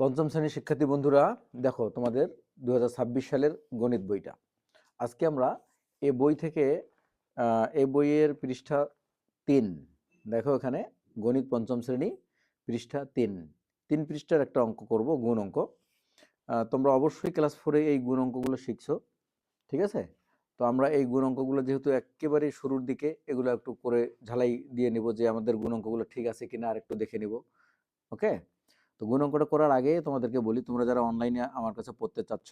পঞ্চম শ্রেণীর শিক্ষার্থী বন্ধুরা, দেখো তোমাদের 2026 সালের গণিত বইটা। আজকে আমরা এই বই থেকে এই বইয়ের পৃষ্ঠা 3, দেখো এখানে গণিত পঞ্চম শ্রেণী পৃষ্ঠা 3 পৃষ্ঠার একটা অঙ্ক করব, গুণ অঙ্ক। তোমরা অবশ্যই ক্লাস 4-এ এই গুণ অঙ্কগুলো শিখছো, ঠিক আছে? তো আমরা এই গুণ অঙ্কগুলো যেহেতু একেবারে শুরুর দিকে, এগুলো একটু করে ঝালাই দিয়ে নিব যে আমাদের গুণ অঙ্কগুলো ঠিক আছে কিনা আর একটু দেখে নিব। ওকে? তো গুণ অঙ্কটা করার আগে তোমাদেরকে বলি, তোমরা যারা অনলাইনে আমার কাছে পড়তে চাচ্ছ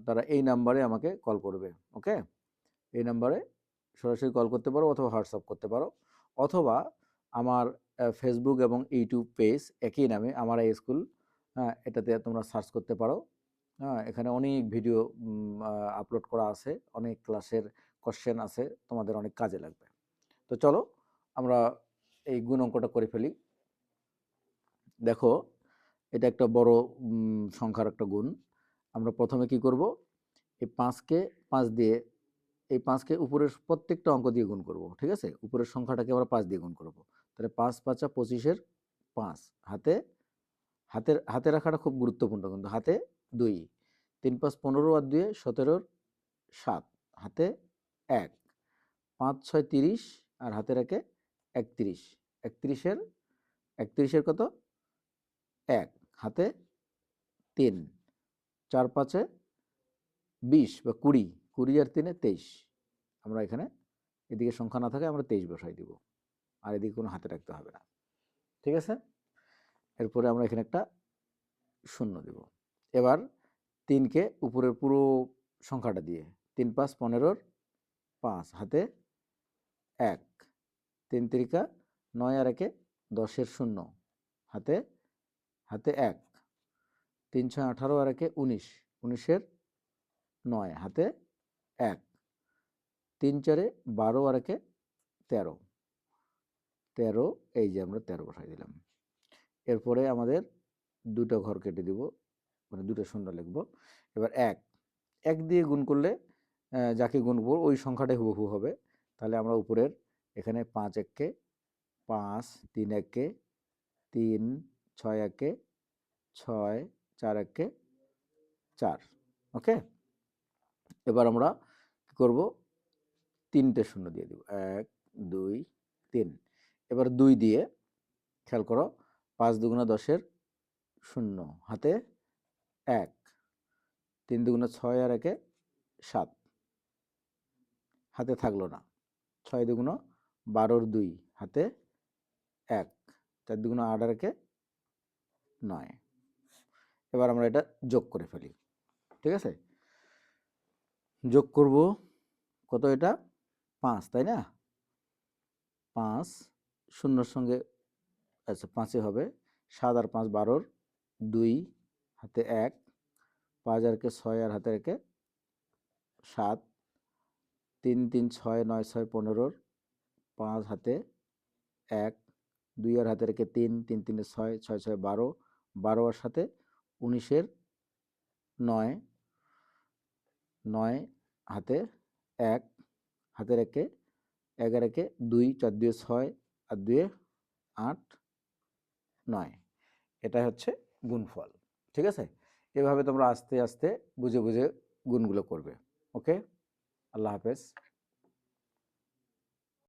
তারা এই নাম্বারে আমাকে কল করবে। ওকে? এই নাম্বারে সরাসরি কল করতে পারো অথবা হোয়াটসঅ্যাপ করতে পারো, অথবা আমার ফেসবুক এবং ইউটিউব পেজ একই নামে আমার এই স্কুল, এটাতে তোমরা সার্চ করতে পারো। এখানে অনেক ভিডিও আপলোড করা আছে, অনেক ক্লাসের কোশ্চেন আছে, তোমাদের অনেক কাজে লাগবে। তো চলো আমরা এই গুণ অঙ্কটা করে ফেলি। দেখো, এটা একটা বড় সংখ্যার একটা গুণ। আমরা প্রথমে কি করব, এই 5কে 5 দিয়ে, এই 5কে উপরের প্রত্যেকটা অঙ্ক দিয়ে গুণ করব, ঠিক আছে? উপরের সংখ্যাটাকে আমরা 5 দিয়ে গুণ করব। তাহলে 5 5 25-এর 5, হাতে হাতে হাতে রাখাটা খুব গুরুত্বপূর্ণ, কিন্তু হাতে 2, 3 5 15 আর 2 17-র 7, হাতে 1, 5 6 30 আর হাতে রাখে 31, 31-এর কত 1, হাতে 3, 4 5-এ 20 বা 20, 20 আর 3-এ 23। আমরা এখানে এদিকে সংখ্যা না থাকে আমরা 23 বসাই দিব, আর এদিকে কোনো হাতে রাখতে হবে না, ঠিক আছে? এরপরে আমরা এখানে একটা শূন্য দিব। এবার 3কে উপরের পুরো সংখ্যাটা দিয়ে, 3 5 15-র 5, হাতে 1, 3 3 9 আর 1-এ 10-এর 0, হাতে 1, 3 6 18 আর 1-এ 19, 19-এর 9, হাতে 1, 3 4-এ 12 আর 1-এ 13, 13, এই যে আমরা 13 বসাই দিলাম। এরপরে আমাদের দুটো ঘর কেটে দিব, মানে দুটো শূন্য লিখব। এবার 1 দিয়ে গুণ করলে যাকে গুনব ওই সংখ্যাটাই হুবহু হবে। তাহলে আমরা উপরের এখানে 5 1-কে 5, 3 1-কে 3, 6 1-কে 6, 4 1-কে 4। ওকে? এবার আমরা কি করব, 3টে শূন্য দিয়ে দিব, 1 2 3। এবার 2 দিয়ে খেয়াল করো, 5 দুগুণা 10-এর 0, হাতে 1, 3 দুগুণা 6 আর 1-এ 7, হাতে থাকলো না। 6 দুগুণা 12-র 2, হাতে 1, 4 দুগুণা 8 আর 1-এ 9। এবার আমরা এটা যোগ করে ফেলি, ঠিক আছে? যোগ করব কত, এটা 5, তাই না? 5 শূন্যর সঙ্গে, আচ্ছা 5-এ হবে 7 আর 5 12-র 2, হাতে 1, 5 আর 1-এ 6 আর হাতে 1-এ 7, 3 3 6 9 6 15-র 5, হাতে 1, 2 আর হাতে রেখে 3, 3 3-এ 6, 6 6 12, 12 আর সাথে 19-এর 9, 9 হাতে 1, হাতে রেখে 11 একে 2, 4 2 6 আর 2 8 9। এটাই হচ্ছে গুণফল, ঠিক আছে? এভাবে তোমরা আস্তে আস্তে বুঝে বুঝে গুণগুলো করবে। ওকে, আল্লাহ হাফেজ।